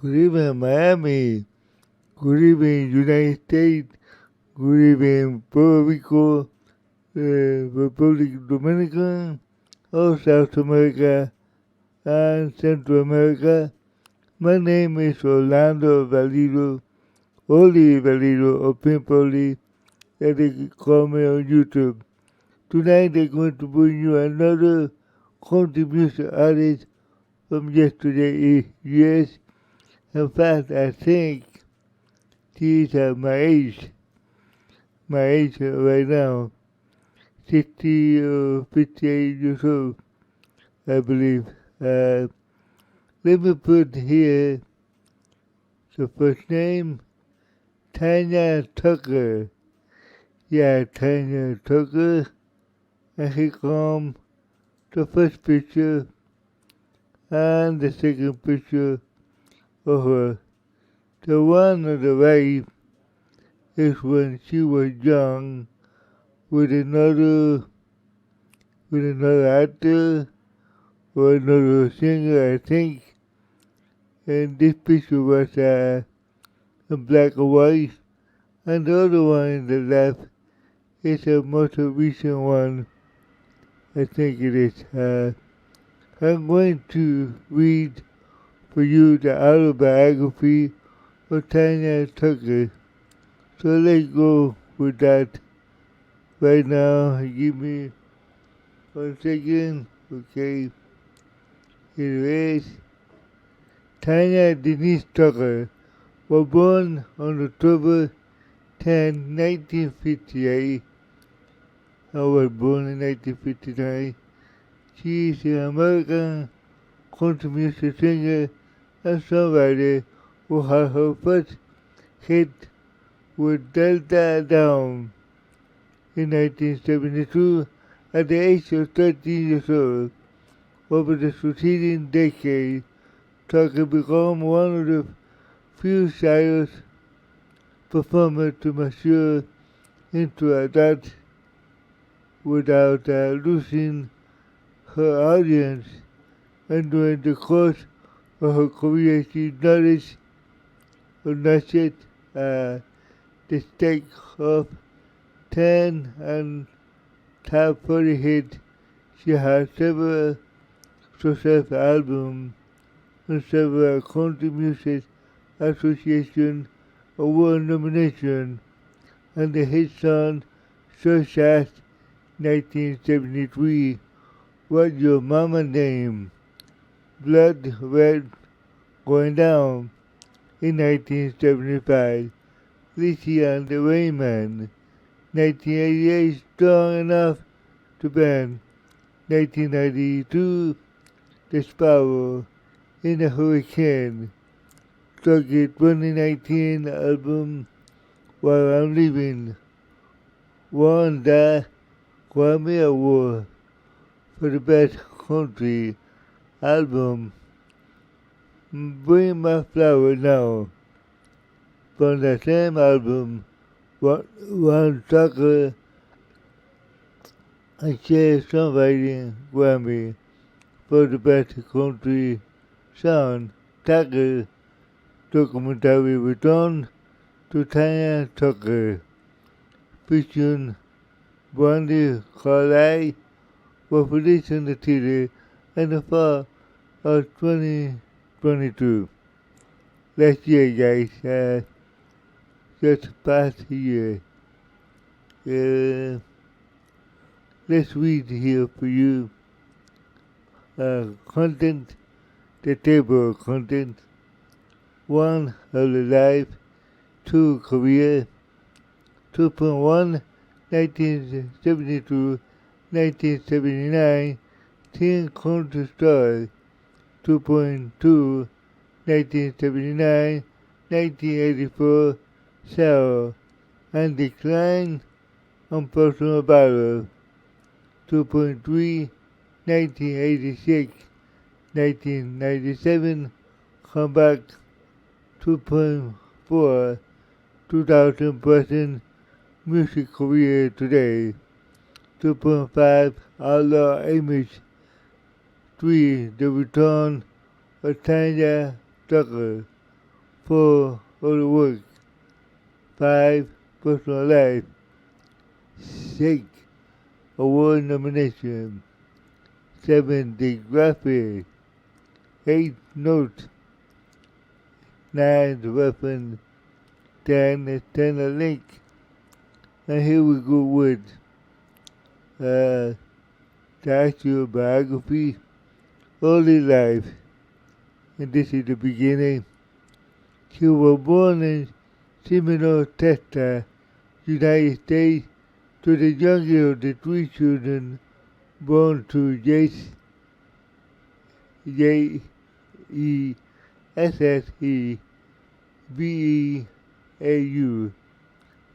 Good evening, Miami. Good evening, United States. Good evening, Puerto Rico, Republic Dominican, all South America, and Central America. My name is Orlando Valido, Oli Valido, or Pimpoli, that they call me on YouTube. Tonight they're going to bring you another contribution artist from yesterday, yes. In fact, I think she's my age right now, 60 or 58 years old, I believe. Let me put here the first name, Tanya Tucker. Yeah, Tanya Tucker. And here comes the first picture and the second picture of her. The one on the right is when she was young with another actor or another singer, I think. And this picture was in black and white. And the other one in the left is a most recent one. I think it is. I'm going to read for you the autobiography of Tanya Tucker. So let's go with that right now. Give me 1 second. Okay. Here it is. Tanya Denise Tucker was born on October 10, 1958. I was born in 1959. She is an American country music singer and songwriter who had her first hit with Delta Down in 1972 at the age of 13 years old. Over the succeeding decade, Tucker became one of the few serious performers to mature into adult without losing her audience, and during the course of her career she notched the stake of 10 and top 40 hits. She had several successful albums and several Country Music Association Award nominations, and the hit song such as 1973, What Your Mama Name, Blood Red Going Down in 1975, Lizzie and the Rayman, 1988, Strong Enough to Bend, 1992, The Sparrow in a Hurricane, Turkey 2019 album While I'm Living, won the Grammy Award for the Best Country Album. Bring My Flower Now, from the same album, won Tucker a shared songwriting Grammy for the Best Country Song. Tucker documentary Return to Tanya Tucker, featuring Brandy Carlile, was released in the theater in the fall of 2022. Last year, guys, just past year. Let's read here for you content, the table of content. 1. Early life. 2. Career. 2.1. 1972, 1979, Teen Country Story. 2.2. 1979, 1984, Sarah, and Decline on Personal Battle. 2.3, 1986, 1997, Comeback. 2.4, 2000 present music career today. 2.5, Outlaw Image. 3, The Return of Tanya Tucker. 4 other work, 5 personal life, 6 award nomination, 7 discography, 8 notes, 9 the weapon, 10 external link. And here we go with the actual biography, early life. And this is the beginning. She was born in Seminole, Texas, United States, to the youngest of the 3 children born to Jessebeau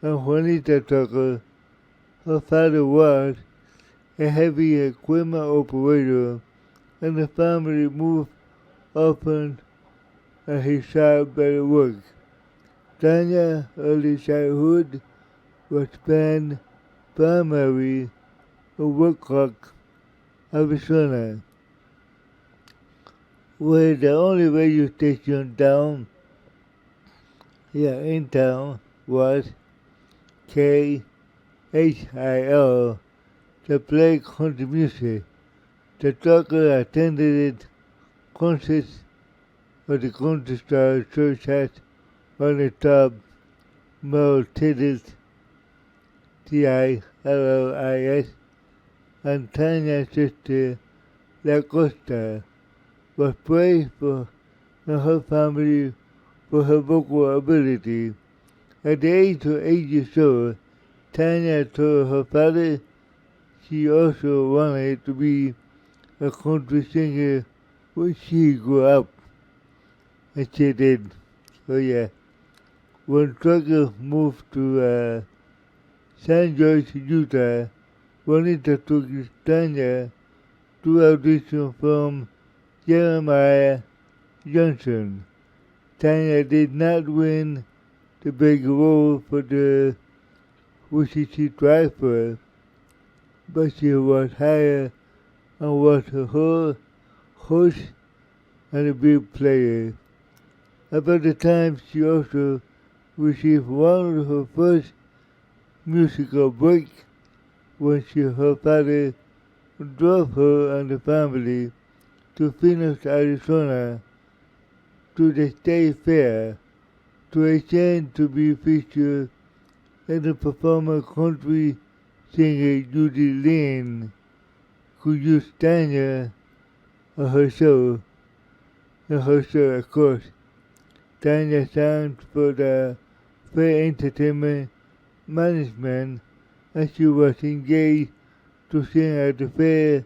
and Juanita Tucker. Her father was a heavy equipment operator, and the family moved often and he sought better work. Tanya's early childhood was spent primarily in Woodcock, Arizona, where the only radio station in town was KHIL, to play country music. The Tucker attended concerts of the Country Star Church hat on the top Merle Tillis, Tillis, and Tanya's sister La Costa was praised for and her family for her vocal ability. At the age of 8 years old, Tanya told her father she also wanted to be a country singer when she grew up. And she did. So yeah. When Tucker moved to San Joyce, Utah, Juanita took Tanya to audition from Jeremiah Johnson. Tanya did not win the big role for the which she tried for, but she was hired and was a host and a big player. About the time she also received one of her first musical breaks when her father drove her and the family to Phoenix, Arizona, to the state fair, to a chance to be featured in the performer country singer Judy Lynn, who used Tanya on her show. Of course. Tanya sang for the Fair Entertainment Management, and she was engaged to sing at the fair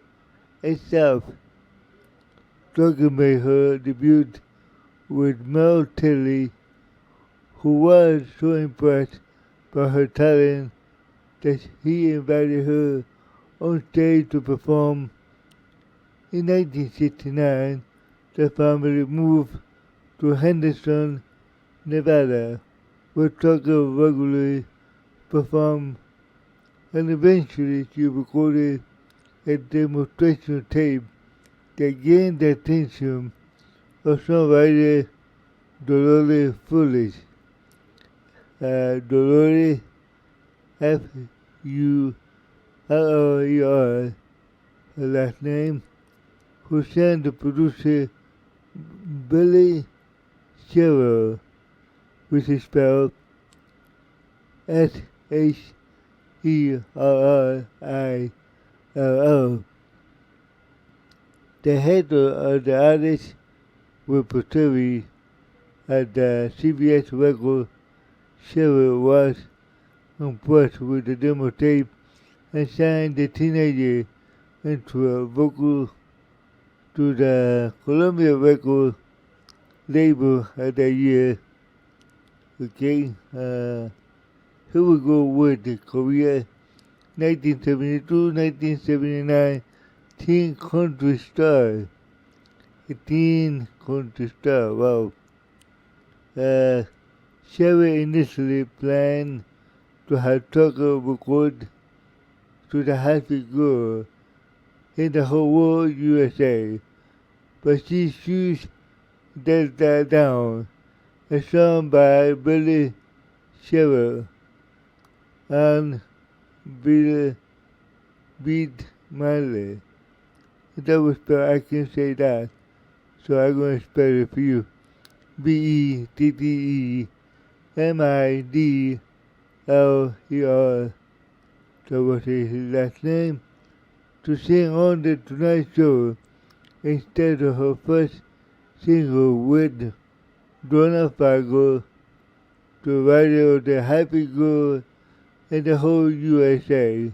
itself. Tucker made her debut with Merle Tillis, who was so impressed by her talent that he invited her on stage to perform. In 1969, the family moved to Henderson, Nevada, where Tucker regularly performed, and eventually she recorded a demonstration tape that gained the attention of songwriter Dolores Fuller. Dolores Fuller, her last name, who sang the producer Billy Sherrill, which is spelled Sherrill. The head of the artist repertory at the CBS record, Sherrill was impressed with the demo tape and signed the teenager into a vocal to the Columbia record label of that year. Okay, here we go with the career 1972-1979 Teen Country Star. A teen country star, wow. Sherry initially planned to have Tucker record to the happy girl in the whole world USA, but she shoots that down a song by Billy Shearer and Bill Beat Manley. That was spelled, I can say that, so I'm going to spell it for you. Bettmidler. That was his last name. To sing on the Tonight Show instead of her first single with Donna Fargo, the writer of the Happy Girl and the whole USA,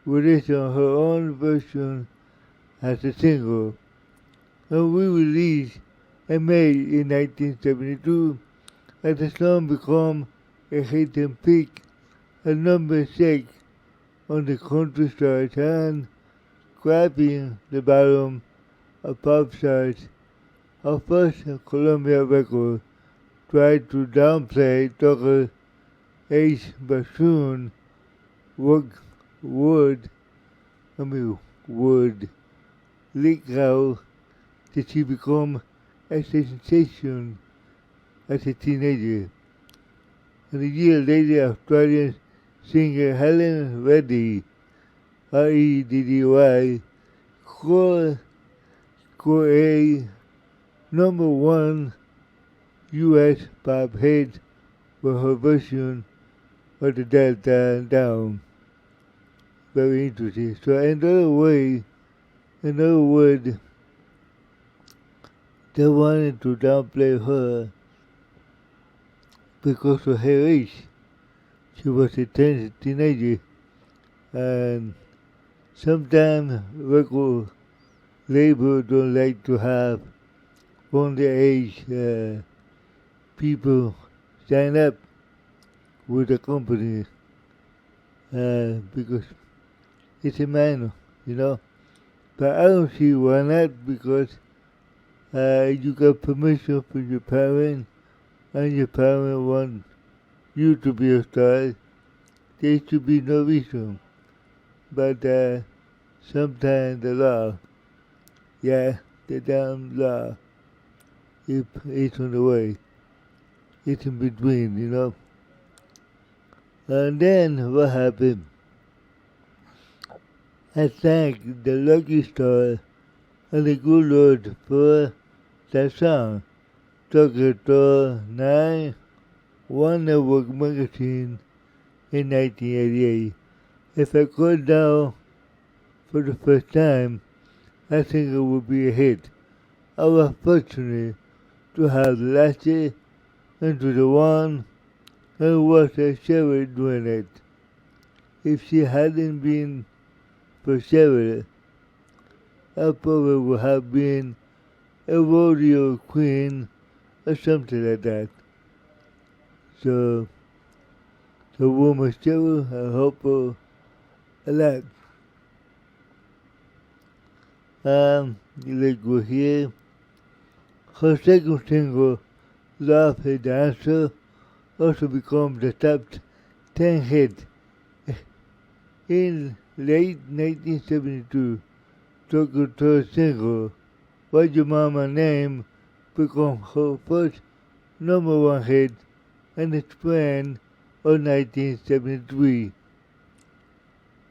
released on her own version as a single, and re-released in May in 1972 as the song became a hit and peaked at number 6 on the country chart and grabbing the bottom of pop charts. Her first Columbia record tried to downplay Tucker's age, but soon would leak out that she became a sensation as a teenager. And a year later, Australian singer Helen Reddy, Reddy, scored a number 1 U.S. pop hit for her version of the Delta Down. Very interesting. So in other words, they wanted to downplay her because of her age. She was a teenager, and sometimes record labels don't like to have underage people sign up with the company because it's a minor, you know. But I don't see why not, because you got permission from your parents, and your parents want you to be a star. There should be no reason. But sometimes the law, the damn law, it's on the way. It's in between, you know. And then what happened? I thank the lucky star and the good Lord for that song. Tucker to 9 One Network magazine in 1988. If I got down for the first time, I think it would be a hit. I was fortunate to have lasted into the one and watch a Cheryl doing it. If she hadn't been for Cheryl, I probably would have been a rodeo queen or something like that. So woman Cheryl, I hope her a lot. Let's go here. Her second single, Love Is the Answer, also became the top 10 hit. In late 1972, Tucker's third single, What's Your Mama Name, became her first number 1 hit in the spring of 1973.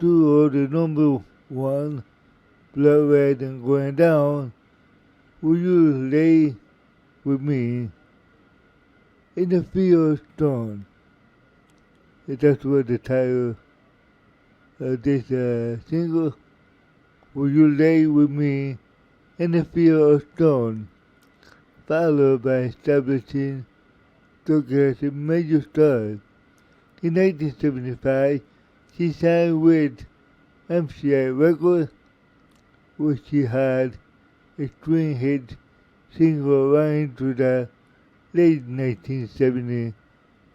Two of the number 1, Blood Red and Going Down, Will You Lay With Me in the Field Stone. That's what the title of this single, Will You Lay With Me in the Field of Stone, followed by establishing Tucker as a major star. In 1975, she signed with MCI Records, where she had a string hit single right into the late 1970s.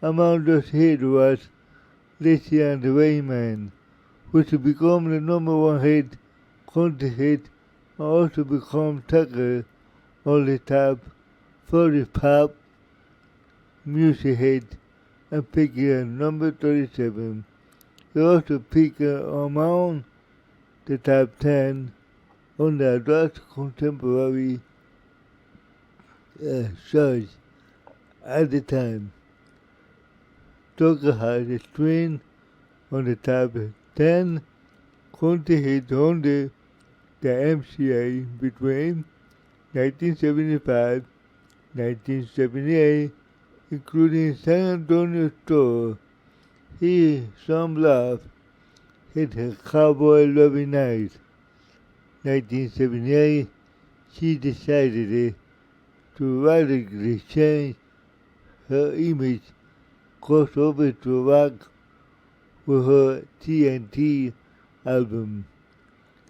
Among those hits was Lacey and the Rayman, which became the number 1 hit, country hit, and also became Tucker on the top 40 pop music hit and peaked at number 37. It also peaked among the top 10 on the adult contemporary charts. at the time. Tucker had a string on the top 10 country hits on the MCA between 1975 1978, including San Antonio Store. He, Some Love, hit her Cowboy Loving Night. 1978, she decided to radically change her image, cross over to rock with her TNT album.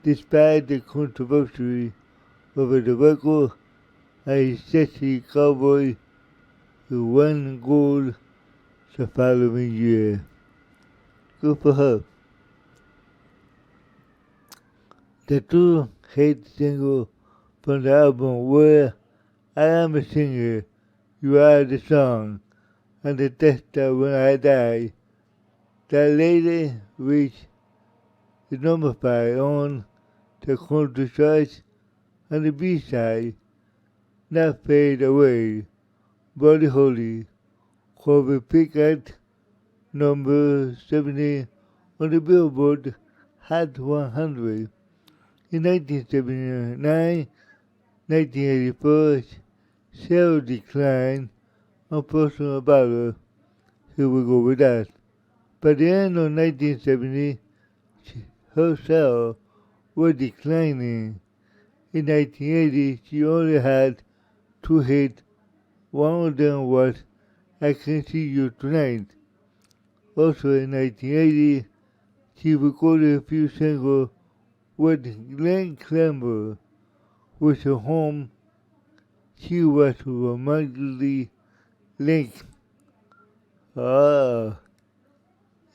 Despite the controversy over the record, a sexy cowboy who won gold the following year. Good for her. The two hit singles from the album were I Am a Singer, You Are the Song, and The Tester When I Die. That later reached the number 5 on the country charts, and the B-side, Not Fade Away, Buddy Holly, cover peaked at number 70 on the Billboard Hot 100. In 1979, 1984, sales declined on personal battle. Here we go with that. By the end of 1970, her sales were declining. In 1980, she only had 2 hits. One of them was I Can See You Tonight. Also in 1980, she recorded a few singles with Glenn Clamber, with her home she was romantically linked. In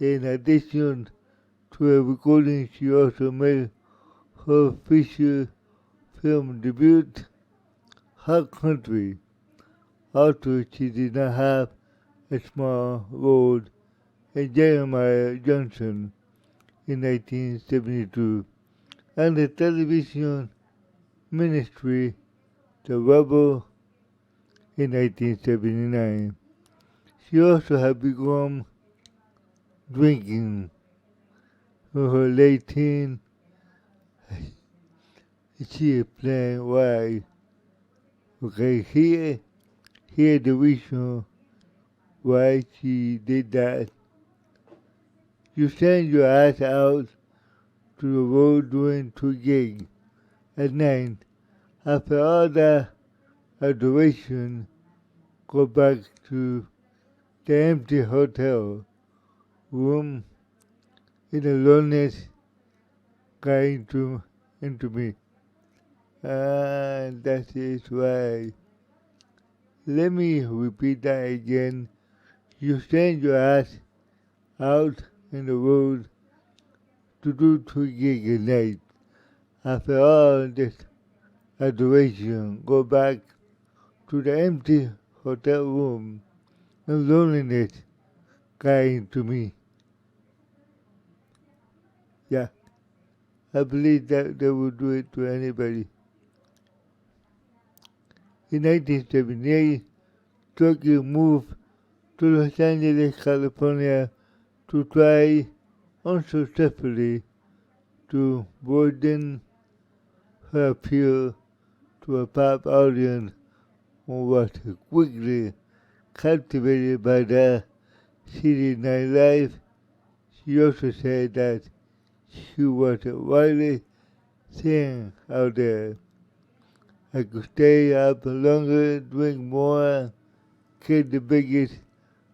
addition to a recording, she also made her feature film debut, Hot Country. Although she did not have a small role in Jeremiah Johnson in 1972, and the television ministry The Rebel in 1979. She also had begun drinking in her late teens. She explained why. Okay, here the reason why she did that. You send your ass out to the road doing 2 gigs at night. After all that adoration, go back to the empty hotel room in the loneliness got into me. That is why. Let me repeat that again. You send your ass out in the road to do 2 gigs a night. After all this adoration, go back to the empty hotel room and loneliness got into me. Yeah, I believe that they would do it to anybody. In 1978, Tucker moved to Los Angeles, California to try unsuccessfully to broaden her appeal to a pop audience who was quickly captivated by the city nightlife. She also said that she was widely seen out there. I could stay up longer, drink more, get the biggest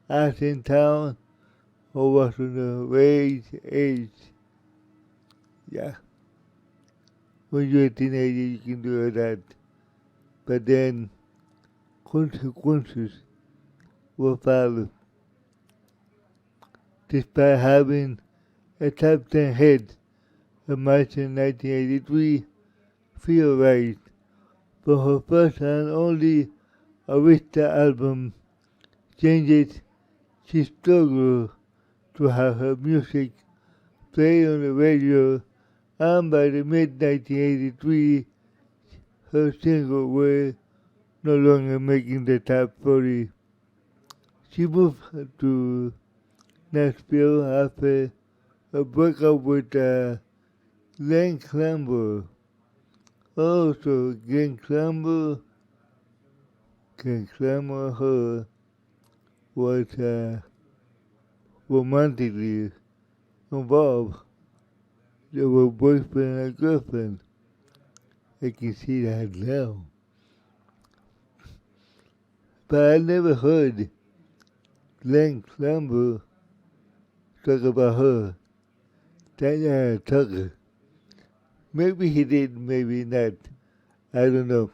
ass in town, or was on the rage age. Yeah. When you're a teenager, you can do that. But then, consequences will follow. Despite having a top 10 hit in March 1983, Feel Right, for her first and only Arista album, Changes, she struggled to have her music play on the radio, and by the mid-1983, her singles were no longer making the top 40. She moved to Nashville after a breakup with Glenn Campbell. Also, Glenn Campbell, her was romantically involved. They were boyfriend and girlfriend. I can see that now. But I never heard Glenn Campbell talk about her, Tanya Tucker. Maybe he did, maybe not. I don't know.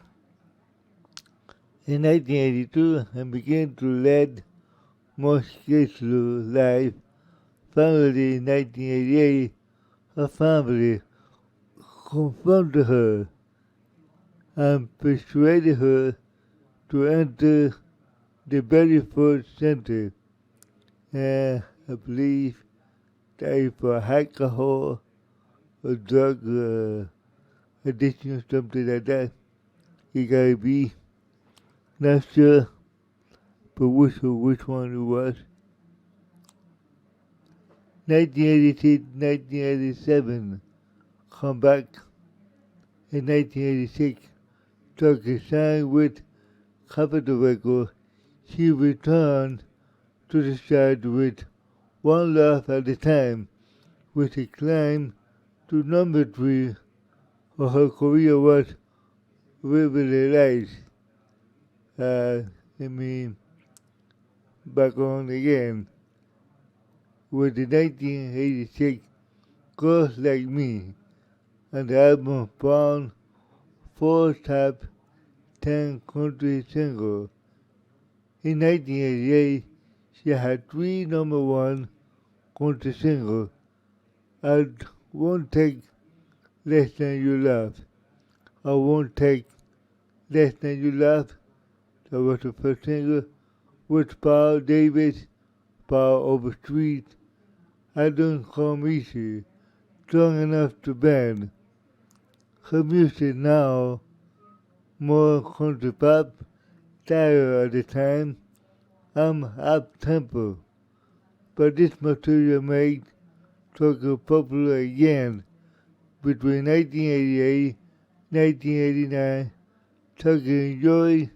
In 1982, I began to lead more scheduled life. Finally, in 1988, her family confronted her and persuaded her to enter the Bedford Center. And I believe that is for alcohol or drug addiction or something like that. You gotta be not sure, but which one it was. 1986, 1987, come back. In 1986, Tucker signed with Capitol Records. She returned to the chart with One Love at a Time, which climbed to number 3 of her career was revitalized. Back on again with the 1986 Girls Like Me, and the album found 4 top 10 country singles. In 1988, she had 3 number 1 country singles. I Won't Take Less Than You Love. I Won't Take Less Than You Love. That was the first single. With Paul Davis, Paul Overstreet. I Don't Come Easy. Strong Enough to Bend. Her music now more country pop style at the time. I'm up tempo, but this material made Tucker popular again. Between 1988 and 1989, Tucker enjoyed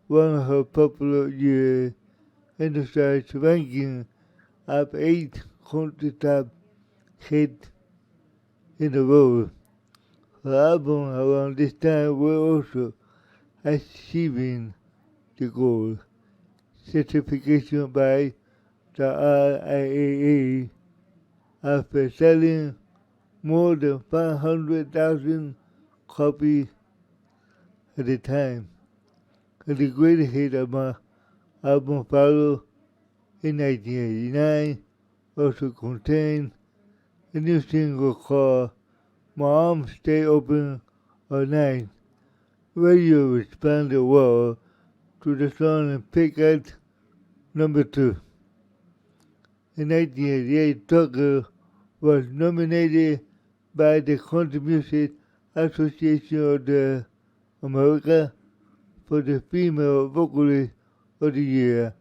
one of her popular years in the charts, ranking up 8 country top hits in a row. Her album around this time were also achieving the goal. Certification by the RIAA after selling more than 500,000 copies at the time. And the greatest hit of my album followed in 1989, also contained a new single called My Arms Stay Open All Night. Radio responded well to the song and picked at number 2. In 1988, Tucker was nominated by the Country Music Association of the America for the Female Vocalist of the Year,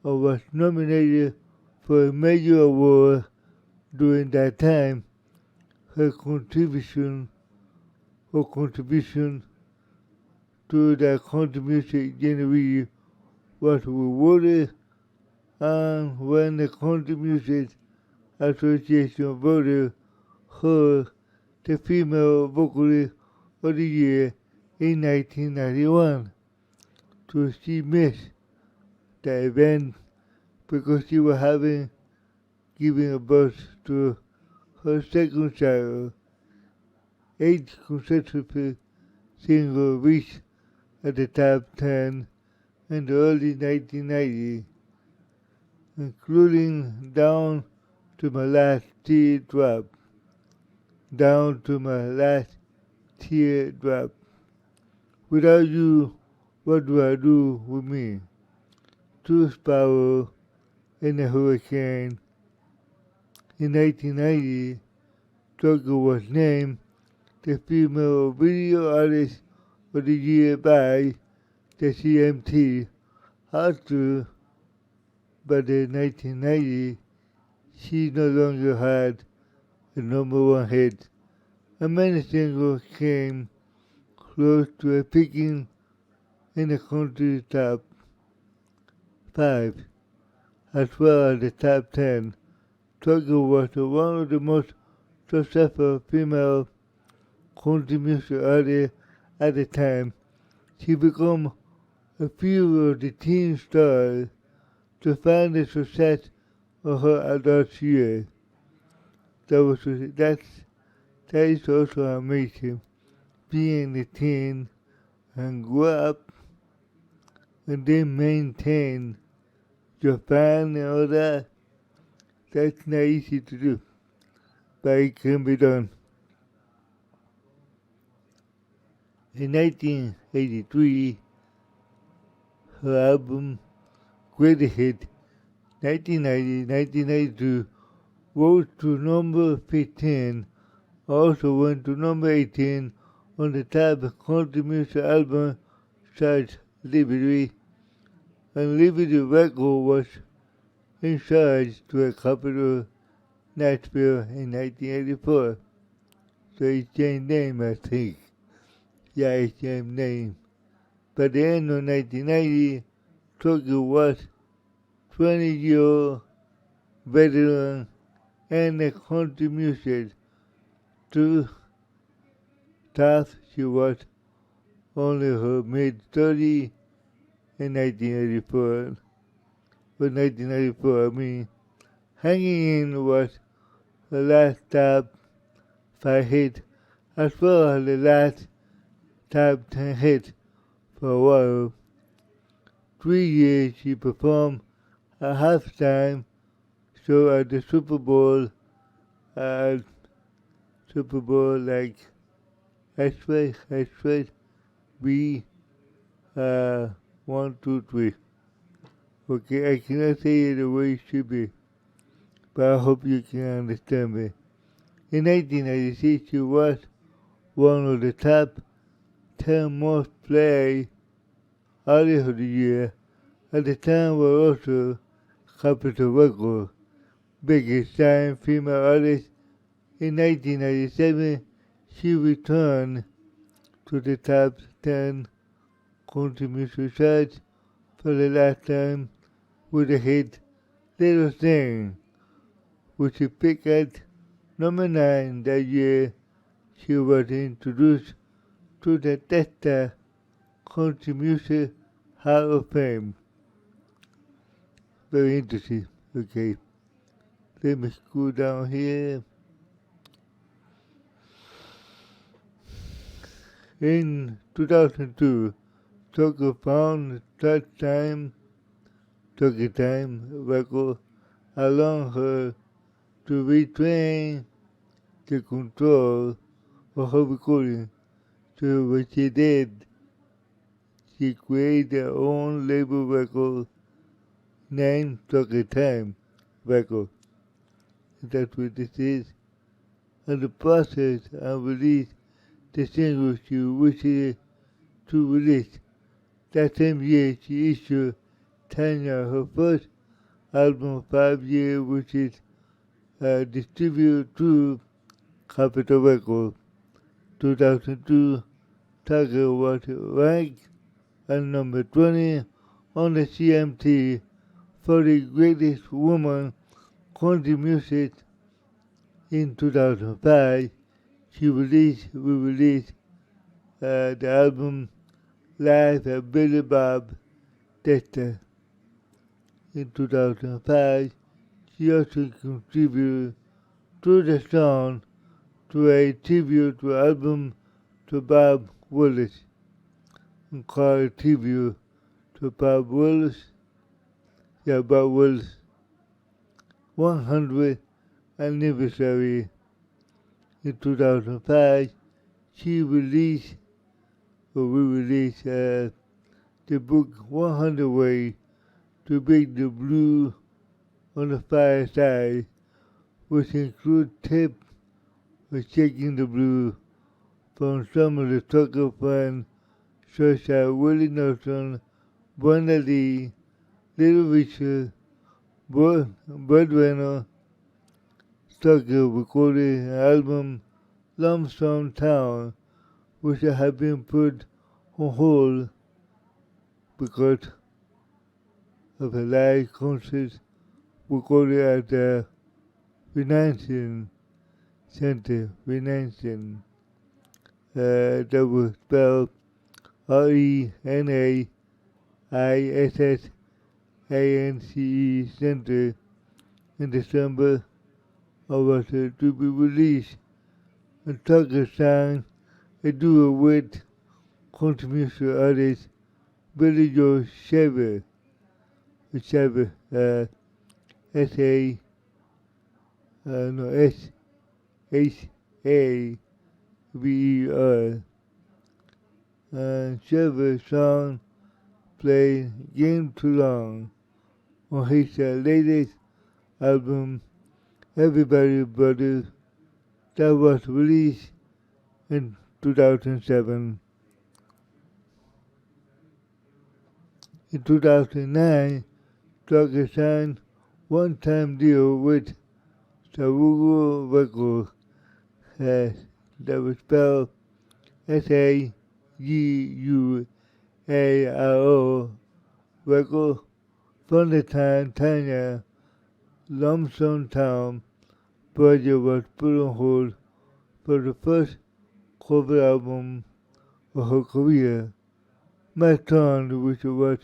and was nominated for a major award during that time. Her contribution to the country music genre was rewarded, and when the Country Music Association voted her the Female Vocalist of the Year in 1991. So she missed the event because she was giving a birth to her second child. 8 consecutive singles reached at the top 10 in the early 1990s, including Down to My Last Teardrop. Down to My Last Teardrop. Without You, What Do I Do With Me? Two Sparrows in a Hurricane. In 1990, Tucker was named the Female Video Artist of the Year by the CMT. After but in 1990 she no longer had a number one hit, and many singles came close to peaking in the country top 5, as well as the top 10. Tucker was one of the most successful female country music artists at the time. She became a few of the teen stars to find the success of her adult years. That is also amazing. Being a teen and grow up and then maintain your fan and all that. That's not easy to do, but it can be done. In 1983, her album Greatest Hit 1990-1992 rose to number 15, also went to number 18 on the top country music album chart Liberty, and Liberty Record was in charge to a capital Nashville in 1984. So it changed name, I think. Yeah, it changed name. By the end of 1990, Tucker was 20-year veteran and the country music. To tough, she was only her mid-30s in 1984. But 1994, I mean, Hanging In was the last top 5 hit, as well as the last top 10 hit for a while. 3 years she performed a halftime show at the Super Bowl, like X-Ray, B, 1, 2, 3. Okay, I cannot say it the way it should be, but I hope you can understand me. In 1996, she was one of the top 10 most played artists of the year. At the time, were also Capitol Records biggest selling female artist. In 1997, she returned to the top 10 country music charts for the last time with the hit Little Thing, which she picked at number 9 that year. She was introduced to the Delta Country Music Hall of Fame. Very interesting. Okay, let me scroll down here. In 2002, Tucker found Tucker Time record allowing her to retrain the control of her recording. So what she did, she created her own label record named Tucker Time record. That's what this is. And the process and release the single she wishes to release. That same year, she issued Tanya, her first album, 5 years, which is distributed through Capitol Records. 2002, Tucker was ranked at number 20 on the CMT for the greatest woman country music. In 2005, we released the album Live at Billy Bob Thornton. In 2005, she also contributed to the song to a tribute to album to Bob Willis, and called a tribute to Bob Willis. Bob Willis' 100th anniversary. In 2005, we released the book 100 Ways to Break the Blue on the Fireside, which includes tips for shaking the blues from some of the Tucker friends such as Willie Nelson, Brenda Lee, Little Richard, Breadwinner Tucker recorded an album, Lumsden Town, which had been put on hold because of a live concert recorded at the Renaissance Center, that was spelled RENAISSANCE Center in December of was to be released, and Tucker sang a duo with country music artist Billy Joe Shaver, S-A, no, S-H-A-V-E-R, and Shaver's song played Game Too Long on his latest album, Everybody Brothers, that was released in 2007. In 2009, Tucker signed one-time deal with Sarugo Records, that was spelled S-A-G-U-A-R-O Records, from the time Tanya Lumsden Town project was put on hold for the first cover album of her career. My Town, which was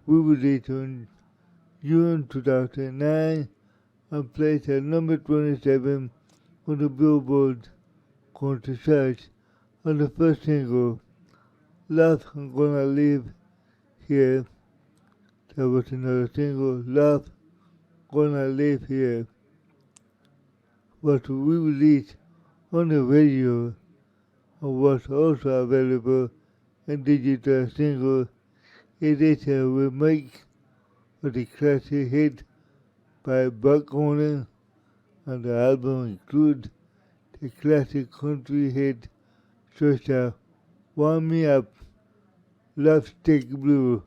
released in June 2009 and placed at number 27 on the Billboard country charts on the first single, Love Gonna Live Here. That was another single, Love Gonna Live Here, was re-released on the radio and was also available in digital single. It is a remake of the classic hit by Buck Owens, and the album includes the classic country hit such as Warm Me Up, Love-Stick Blue,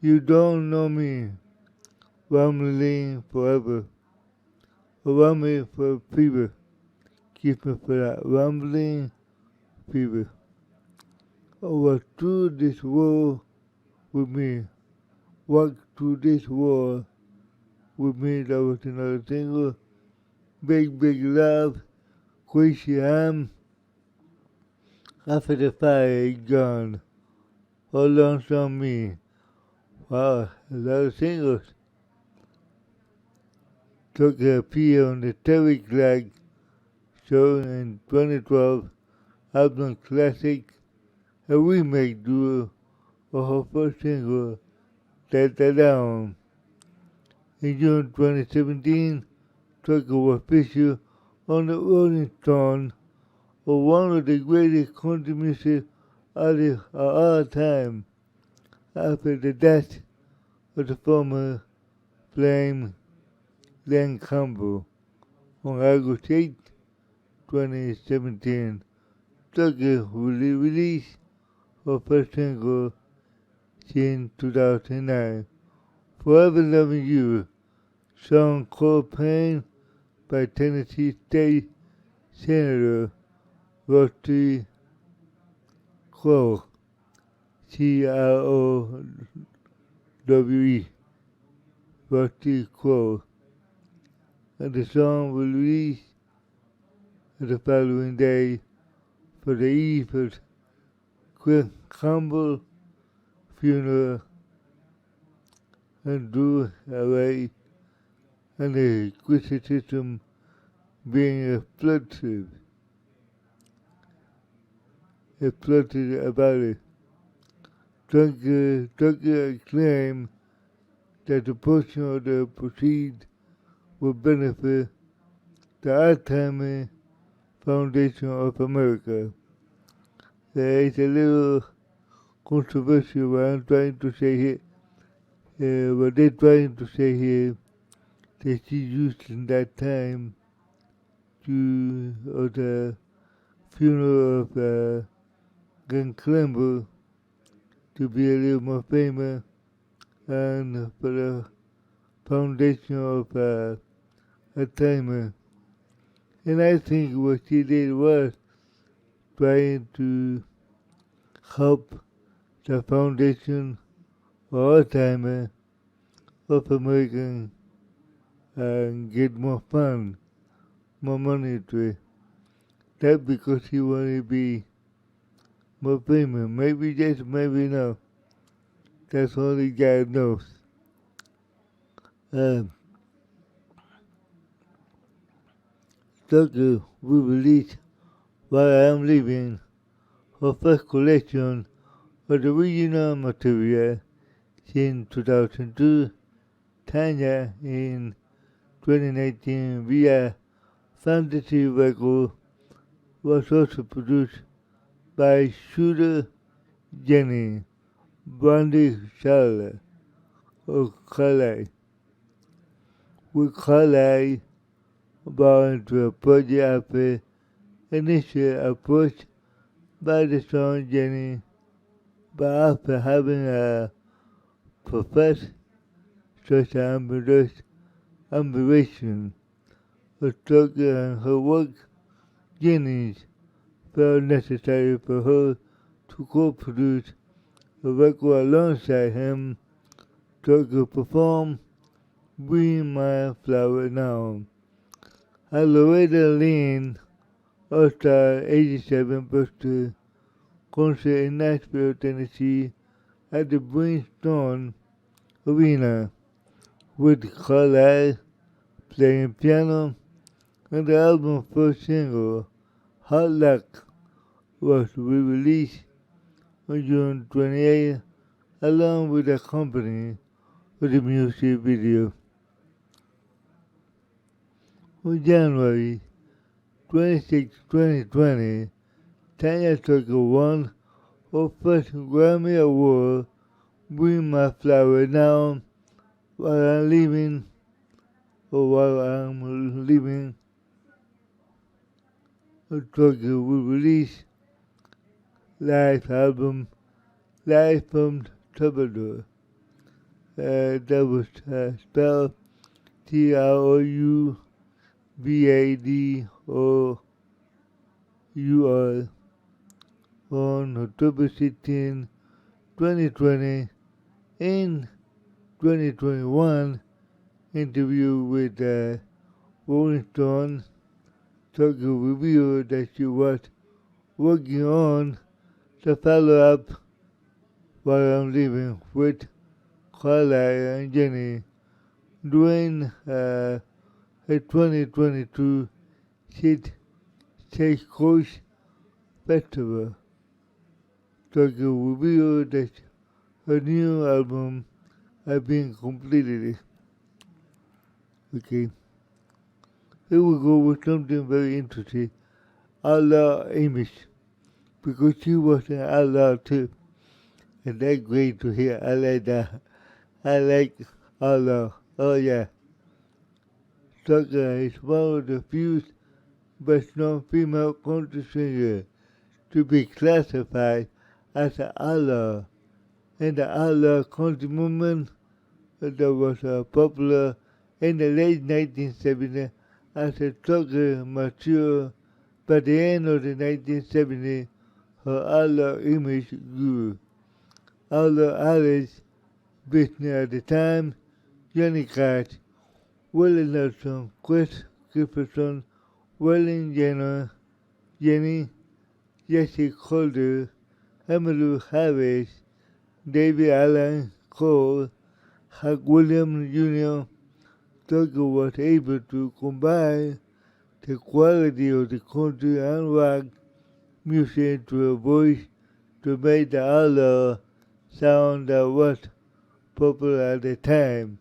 You Don't Know Me, Rambling Forever, Rambling for Fever, keep me for that, Rambling Fever. Walk through this world with me, walk through this world with me, that was another single. Big, Big Love, Crazy Am, After the Fire is Gone, Hold On to Me. Wow, a lot of singles. Took a appeal on the Terry Clark show in 2012, album Classic, a remake duo of her first single, Delta Down. In June 2017, Tucker was featured on the Rolling Stone as one of the greatest country music artists of all time, after the death of the former Flame Glenn Campbell on August 8, 2017. Tucker released her first single in 2009, Forever Loving You, song called Pain by Tennessee State Senator Rusty Crowe, C-R-O-W-E, Rusty Crowe, and the song was released the following day for the eve of Chris Campbell's funeral, and drew away and the criticism being exploited about it. Tucker claimed that the portion of the proceeds would benefit the Alzheimer's Foundation of America. There is a little controversial what I'm trying to say here. What they're trying to say here, that she used in that time of the funeral of Glenn Campbell to be a little more famous and for the foundation of attainment. And I think what she did was trying to help the foundation for Alzheimer of American get more fund, more money to it. That because he wanted to be more famous. Maybe yes, maybe no. That's only God knows. Tucker will release While I Am Living, her first collection of the original material since 2002, Tanya in 2019 via Fantasy Record was also produced by Shooter Jenny, Brandy Charlotte, or Carly, with Carly brought into a project after initial approach by the song Jenny, but after having a professed social admiration for Tucker and her work, Jenny felt necessary for her to co-produce a record alongside him. Tucker performed Bring My Flower Now. At Loretta Lynn All-Star 87 birthday concert in Nashville, Tennessee at the Bridgestone Arena with Carlisle playing piano, and the album's first single, Hot Luck, was re-released on June 28th along with the company for the music video. On January 26, 2020, Tanya Tucker won her first Grammy Award, Bring My Flower Now, While I'm Living, Tucker will release live album, Live from Troubadour. That was spelled TROUBADOUR on October 16, 2020. In 2021 interview with Rolling Stone, Tucker revealed that she was working on the follow-up While I'm Living with Carlisle and Jenny during her 2022 Stagecoach Festival. Tucker revealed that her new album has been completed. Okay, here we go with something very interesting. Outlaw Amish, because she was an outlaw too. And that's great to hear. I like that. I like Outlaw. Oh yeah. Tucker is one of the few best known female country singers to be classified as an outlaw. And the outlaw country movement that was popular in the late 1970s as Tucker matured. By the end of the 1970s, her outlaw image grew. Outlaw Alice, business at the time, Johnny Cash, Willie Nelson, Chris Christopherson, Waylon Jenny, Jesse Calder, Emmylou Harris, David Allan Cole, Hank Williams Jr. Tucker was able to combine the quality of the country and rock music to a voice to make the outlaw sound that was popular at the time.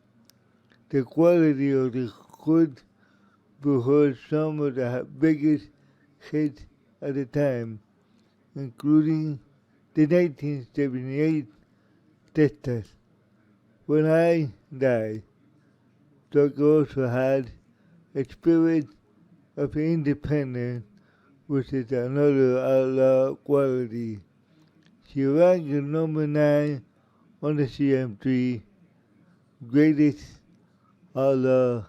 The quality of the could be heard some of the biggest hits at the time, including the 1978 Texas, When I Die. Tucker also had a spirit of independence, which is another outlaw quality. She ranked number 9 on the CM3 greatest Outlaw,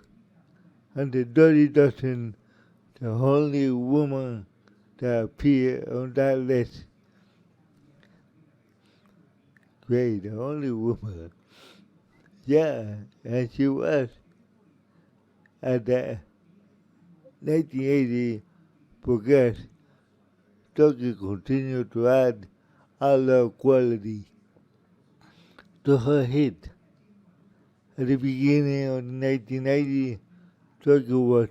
and the Dirty Dozen, the only woman that appeared on that list. Great, the only woman. Yeah, and she was at the 1980 progress. Tucker continued to add outlaw quality to her hit. At the beginning of 1990, Tucker was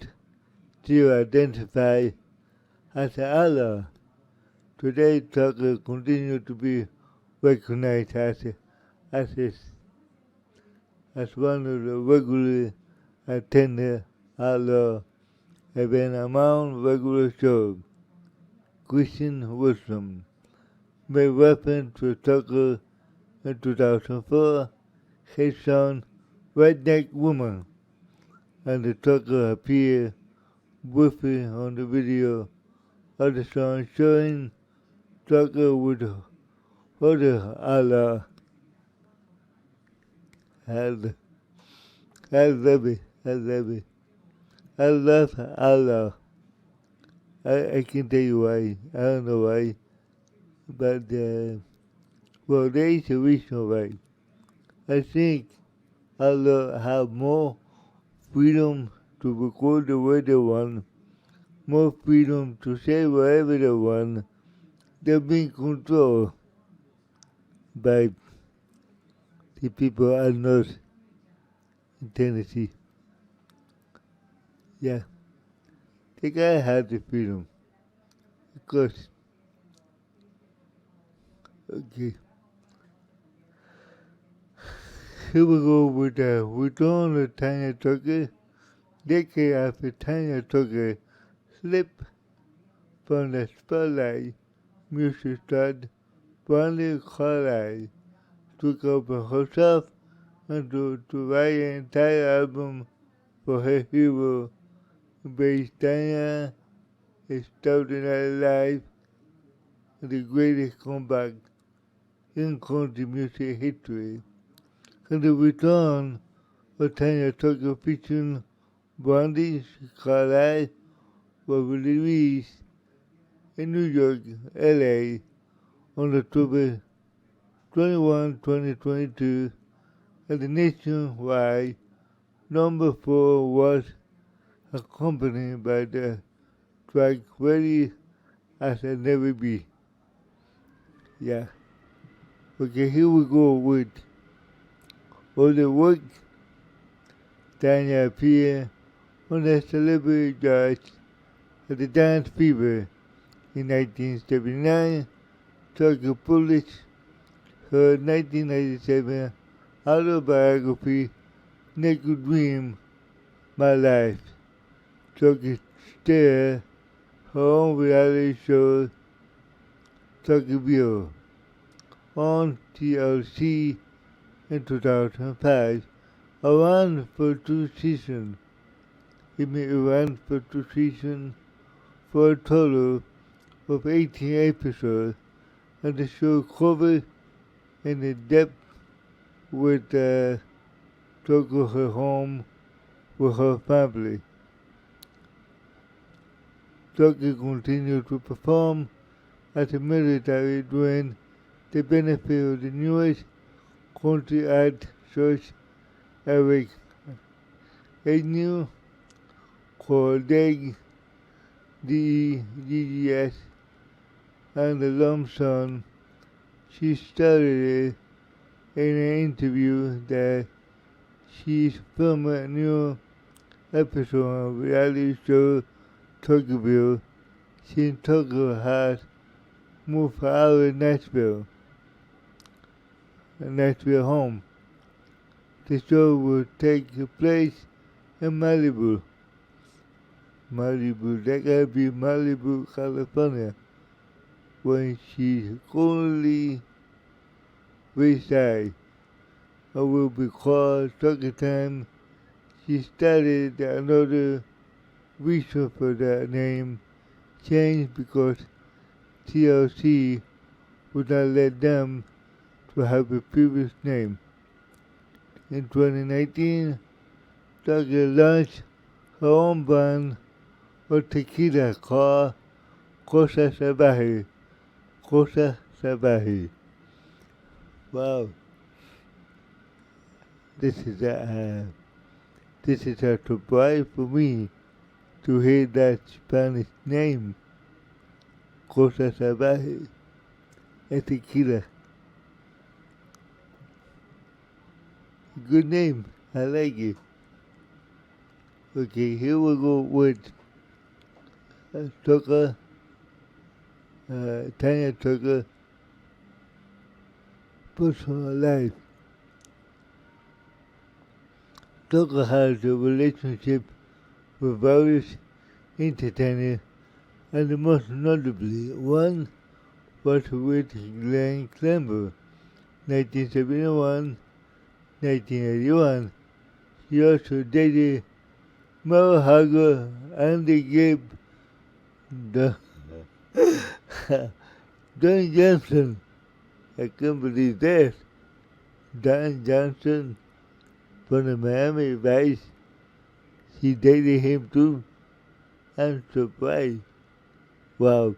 still identified as an outlaw. Today, Tucker continues to be recognized as, a, as one of the regularly attended outlaw events among regular shows. Christian Wisdom made reference to Tucker in 2004, his song Redneck Woman, and the Tucker appeared briefly on the video of the song showing Tucker with other outlaw. I love it. I love it. I love outlaw. I can tell you why. I don't know why. But, well, there is a reason why. I think outlaw have more freedom to record the way they want, more freedom to say whatever they want. They're being controlled by the people I know in Tennessee. Yeah, the guy had the freedom. Because, okay, here we go with the return of Tanya Tucker. Decade after Tanya Tucker slipped from the spotlight, music star Brandy Carlile took over herself and to write an entire album for her hero. Based Tanya is starting her life the greatest comeback in country music history. And the return of Tanya Tucker featuring Brandy Carlile was released in New York, LA on October 21, 2022, and the nationwide number 4 was accompanied by the track Ready as I'll Never Be. Yeah. Okay, here we go with all the work. Tanya appeared on the Celebrity Judge at the Dance Fever in 1979. Tucker published her 1997 autobiography, Naked Dream, My Life. Tucker starred her own reality show, Tuckerville, on TLC in 2005. It ran for 2 seasons. It ran for 2 seasons for a total of 18 episodes, and the show covered in depth with Tucker her home with her family. Tucker continued to perform as a military during the benefit of the newest country act such Eric Agnew called Dig DEGGS and the lump sum. She stated in an interview that she is filming a new episode of reality show Tuckerville since Tucker has moved out of Nashville home. The show will take place in Malibu. That gotta be Malibu, California, when she currently resides. It will be called Tucker Time. She stated that another reason for that name change because TLC would not let them to have a previous name. In 2019, Tucker launched her own brand of tequila called Cosa Salvaje. Cosa Salvaje. Wow, this is a surprise for me to hear that Spanish name, Cosa Salvaje, a tequila. Good name, I like it. Okay, here we go with Tucker, Tanya Tucker, personal life. Tucker has a relationship with various entertainers, and most notably, one was with Glenn Clember, 1971, 1981. She also dated Merle Haggard and they gave the Don Johnson. I can't believe that. Don Johnson from the Miami Vice. She dated him too. I'm surprised. Wow.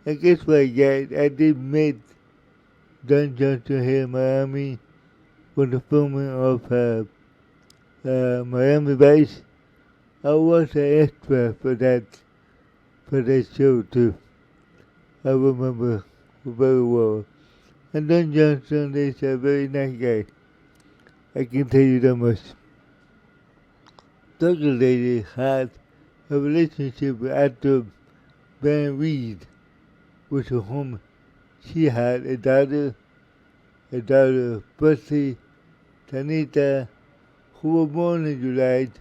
I guess what, guys, I did meet Don Johnson here in Miami for the filming of Miami Vice. I was an extra for that show too. I remember very well. And Don Johnson is a very nice guy. I can tell you that much. Tucker lady had a relationship with actor Ben Reed, with whom she had a daughter, Percy Tanita, who was born on July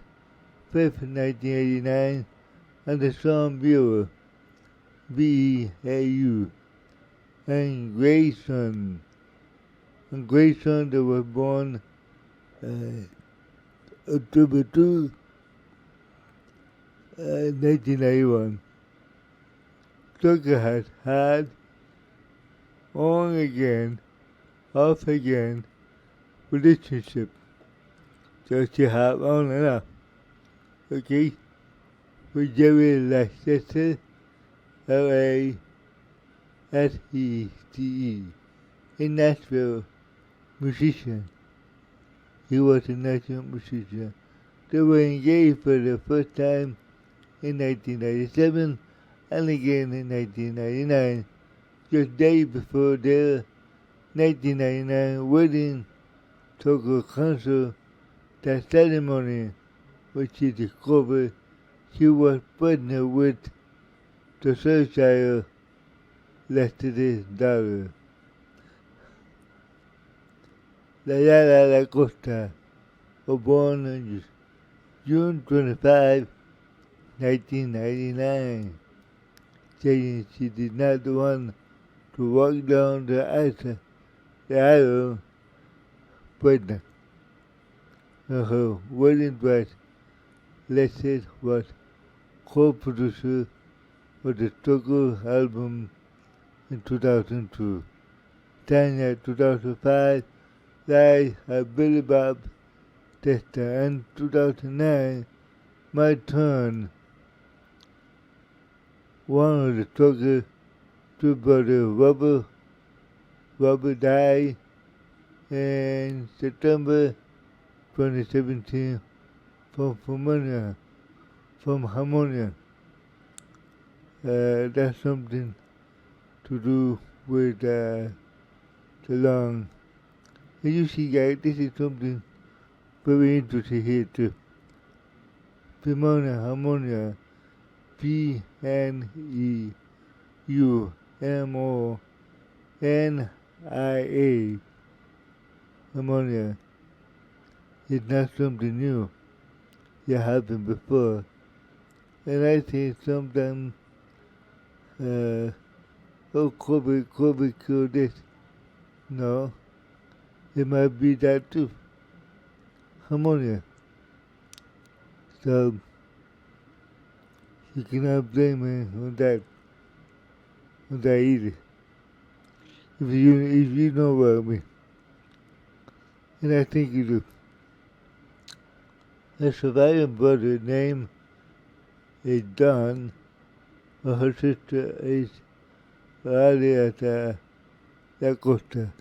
5th, 1989, and the son Beau, B-E-A-U, and Grayson. And Grayson that was born October 2, 1991. Tucker has had on again, off again relationship. So she have on and off. Okay? With Jerry Leicester, L-A-S-E-T-E, a Nashville musician. He was a national musician. They were engaged for the first time in 1997 and again in 1999, just days before their 1999 wedding. Tucker canceled that ceremony when she discovered she was pregnant with the third child, Lester's daughter. La Costa was born on June 25, 1999, saying she did not want to walk down the aisle pregnant. Her wedding dress, Lester was co-producer of the Tucker album in 2002. Tanya 2005, Live at Billy Bob Testa, and 2009, My Turn. One of the Tucker two brothers, Robert died in September 2017 from pneumonia. That's something to do with the lung. And you see, guys, this is something very interesting here too. Pneumonia, P-N-E-U-M-O-N-I-A, pneumonia. It's not something new. It happened before. And I think sometimes, COVID killed this. No, it might be that too. Pneumonia. So, you cannot blame me on that either. If you know what I mean. And I think you do. Her surviving brother name is Don, and her sister is Ariata Da Costa.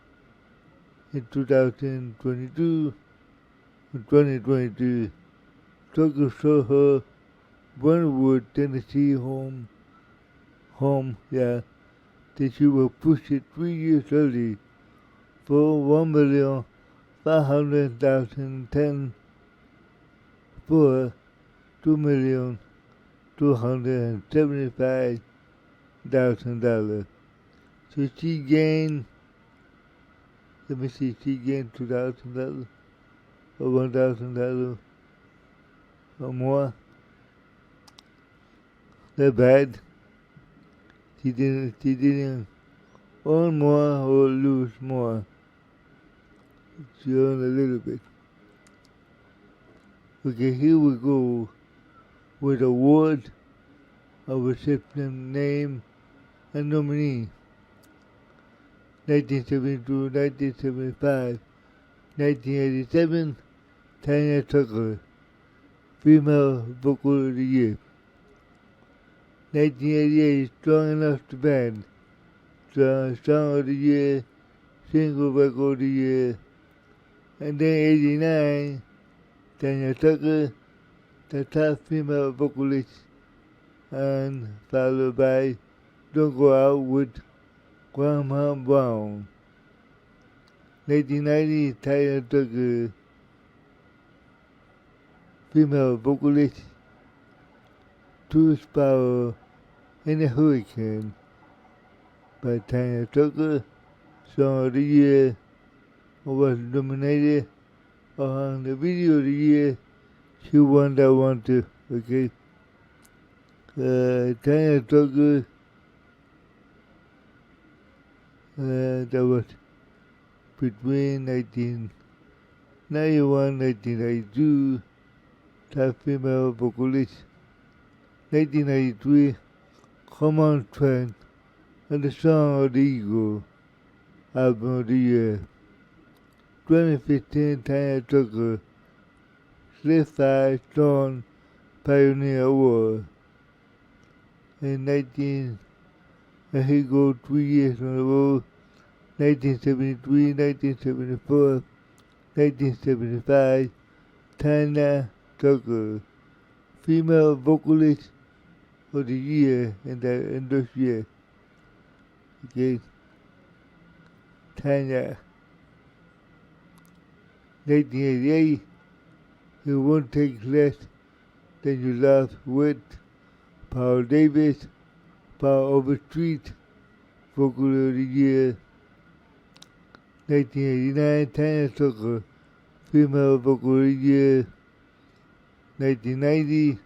In 2022, Tucker saw her Brentwood, Tennessee home, that she was pushed 3 years early for $1,500,010 for $2,275,000. So she gained, she gained $2,000 or $1,000 or more. Not bad. She didn't earn more or lose more. She earned a little bit. Okay, here we go with award of recipient name and nominee. 1972, 1975, 1987, Tanya Tucker, Female Vocal of the Year. 1988, Strong Enough to Band, Song of the Year, Single Record of the Year. And then 89, Tanya Tucker, the top female vocalist, and followed by Don't Go Out with Grandma Brown. 1990, Tanya Tucker, female vocalist, Two Sparrow in a Hurricane by Tanya Tucker, Song of the Year, was nominated on the Video of the Year. She won that one too, okay? Tanya Tucker, that was between 1991 1992, top female vocalist. 1993, Come On Trend, and the Song of the Eagle, Album of the Year. 2015, Tanya Tucker, Slip 5 Stone Pioneer Award. In here you go 3 years in a row, 1973, 1974, 1975, Tanya Tucker, Female Vocalist of the Year in this year. Okay, Tanya. 1988, It Won't Take Less Than You Love with Paul Davis, Paul Overstreet, Vocal of the Year. 1989, Tanya Tucker, Female Vocal of the Year. 1990,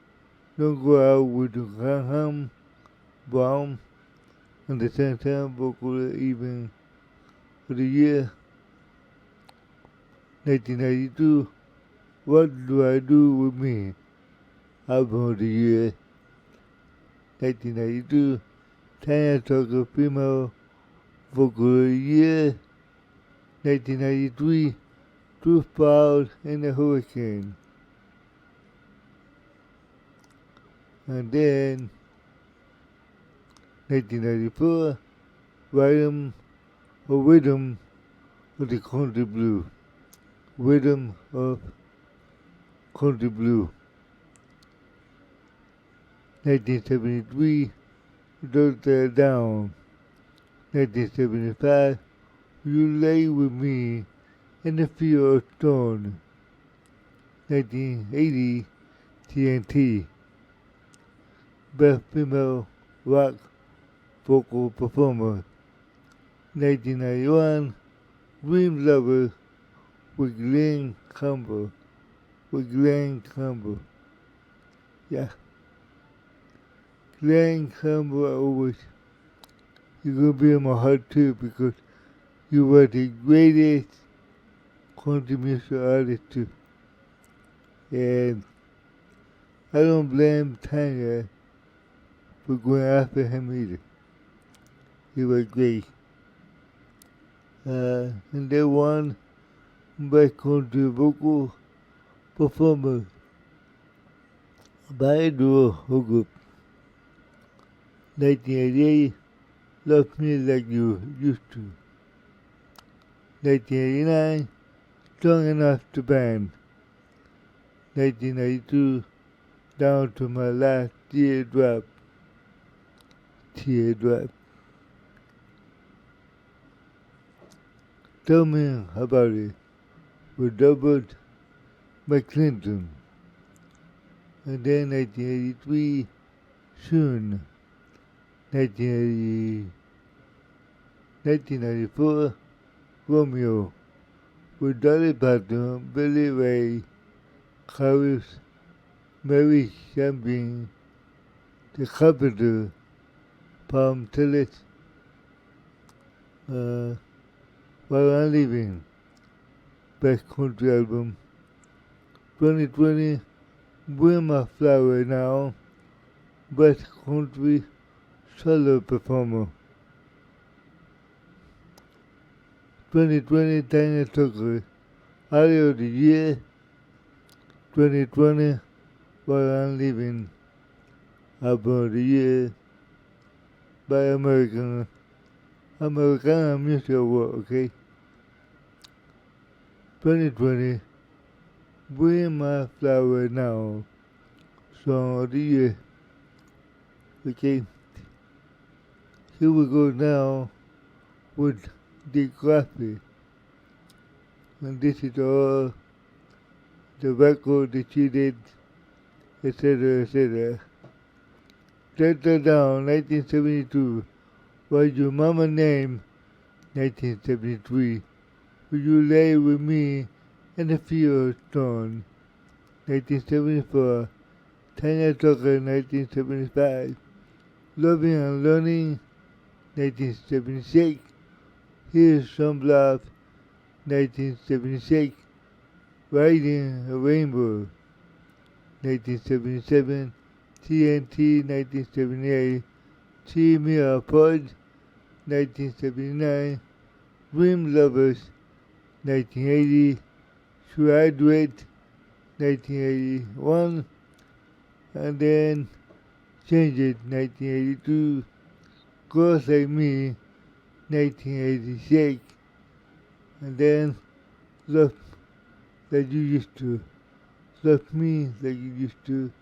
Don't Go Out with Graham Brown, and the same time Vocal Even of the Year. 1992, What Do I Do With Me? Album of the Year. 1992, Tanya Tucker, Female Vocal of the Year. 1993, Truth Falls in the Hurricane. And then, 1994, Rhythm of the Country Blue. Rhythm of Country Blue. 1973, Doctor Down. 1975, You Lay With Me in the Field of Stone. 1980, TNT. Best Female Rock Vocal Performer. 1991, Dream Lover with Glenn Campbell. Yeah. Glenn Campbell, you're going to be in my heart too, because you were the greatest country music artist too. And I don't blame Tanya for going after him either. He was great. And they won Best Country Vocal Performer by duo who group. 1988, Love Me Like You Used to. 1989, Strong Enough to Band. 1992, Down to My Last Teardrop. Teardrop. Tell Me About It with Robert McClinton. And then 1983, Soon. 1994, Romeo with Dolly Parton, Billy Ray, Cyrus, Mary Champagne, The Carpenter, Palm Tillet, While I'm Leaving, Best Country Album. 2020, Wear My Flower Now, Best Country Solo Performer. 2020, Tanya Tucker, Audio of the Year. 2020, While I'm Leaving, Album of the Year by Americana Music Award, okay? 2020, Wear My Flower Now, Song of the Year, okay? Here we go now with the graphic, and this is all the record that she did, etc., etc. Settle Down, 1972. What's Your Mama Name, 1973. Will You Lay With Me in the Field Stone, 1974. Tanya Tucker, 1975. Loving and Learning, 1976. Here's Some Love, 1976. Riding a Rainbow, 1977. TNT, 1978. Tear Me Apart, 1979. Dream Lovers, 1980. Should I Do It, 1981. And then Change It, 1982. Girls Like Me, 1986. And then Love Like You Used to. Love Me Like You Used to,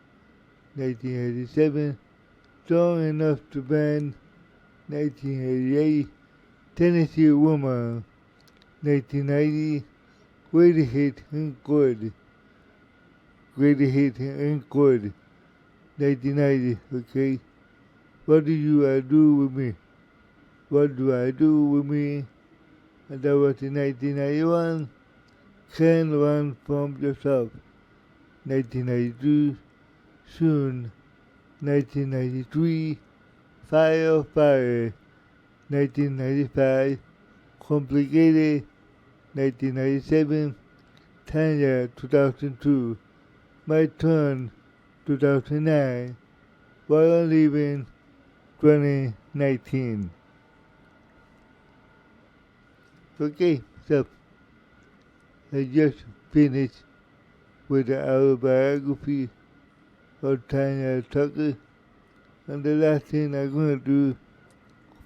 1987. Strong Enough to Band, 1988. Tennessee Woman, 1990. Greatest Hit and Good. Greatest Hit and Good, 1990, okay? What Do You Do With Me? What Do I Do With Me? And that was in 1991. Can't Run From Yourself, 1992. Soon, 1993. Fire, Fire, 1995. Complicated, 1997. Tanya, 2002. My Turn, 2009. While I'm Leaving, 2019. Okay, so I just finished with the autobiography of Tanya Tucker, and the last thing I'm going to do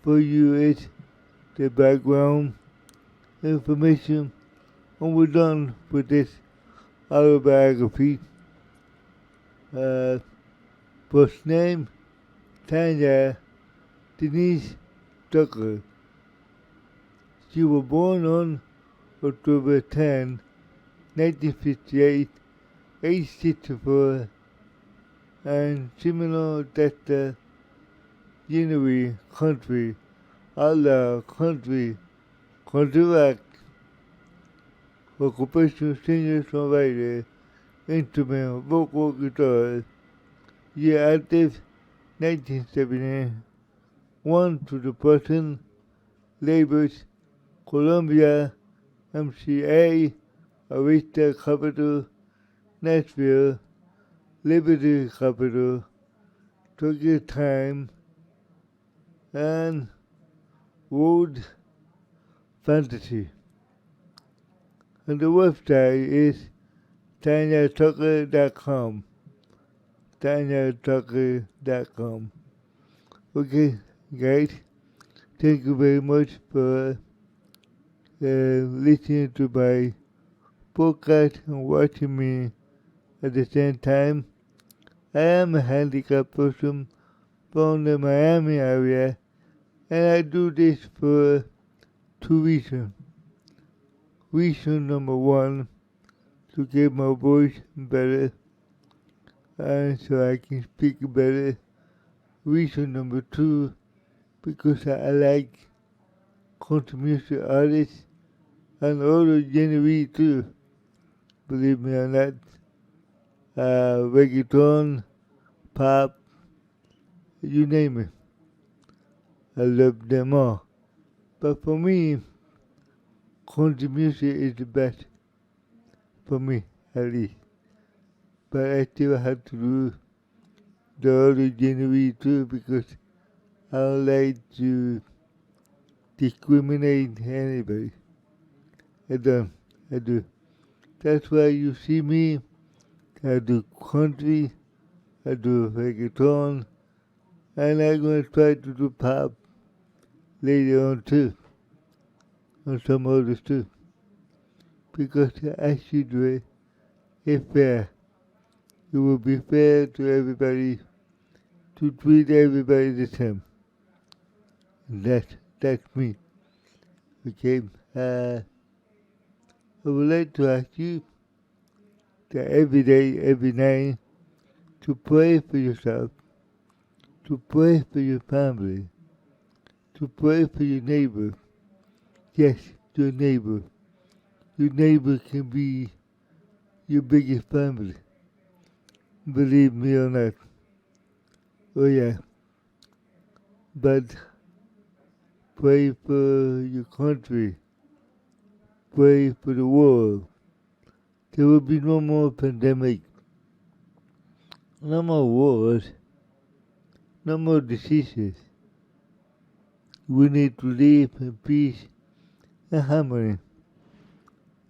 for you is the background information, and we're done with this autobiography. First name, Tanya Denise Tucker. She was born on October 10, 1958, age 64, and Seminole, Delta, January, country, Outlaw, country rock, occupation singer-songwriter, instrument, vocal guitar. Year active, 1971 to the present. Labels, Columbia, MCA, Arista Capital, Nashville, Liberty Capital, Tokyo Time, and World Fantasy. And the website is TanyaTucker.com. TanyaTucker.com. Okay, guys, thank you very much for listening to my podcast and watching me at the same time. I am a handicapped person from the Miami area, and I do this for two reasons. Reason number one, to get my voice better, and so I can speak better. Reason number two, because I like country music artists and other genre too, believe me or not. Reggaeton, pop, you name it. I love them all. But for me, country music is the best. For me, at least. But I still have to do the other genre too because I don't like to discriminate anybody. I don't. I do. That's why you see me. I do country, I do reggaeton, and I'm going to try to do pop later on too, and some others too. Because I should do it fair. It will be fair to everybody, to treat everybody the same. That's me. Okay? I would like to ask you that every day, every night, to pray for yourself, to pray for your family, to pray for your neighbor. Yes, your neighbor. Your neighbor can be your biggest family. Believe me or not. Oh yeah. But pray for your country. Pray for the world. There will be no more pandemic. No more wars. No more diseases. We need to live in peace and harmony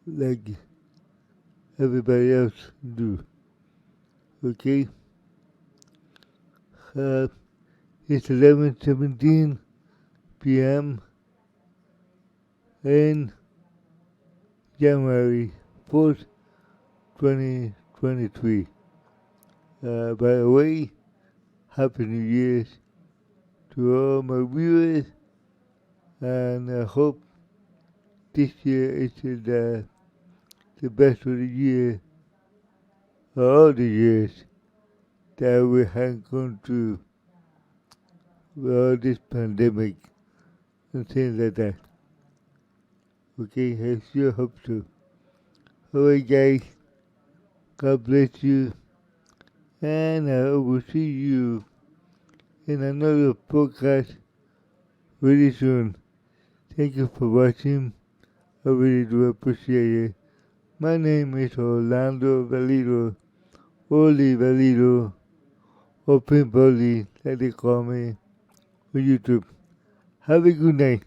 like everybody else do. Okay? It's 11:17 p.m. in January 4th, 2023. By the way, Happy New Year's to all my viewers, and I hope this year is the best of the year, all the years that we have gone through with all this pandemic and things like that. Okay, I sure hope so. Alright guys, God bless you, and I will see you in another podcast really soon. Thank you for watching. I really do appreciate it. My name is Orlando Valido, Oli Valido, or Pimp Oli, like they call me on YouTube. Have a good night.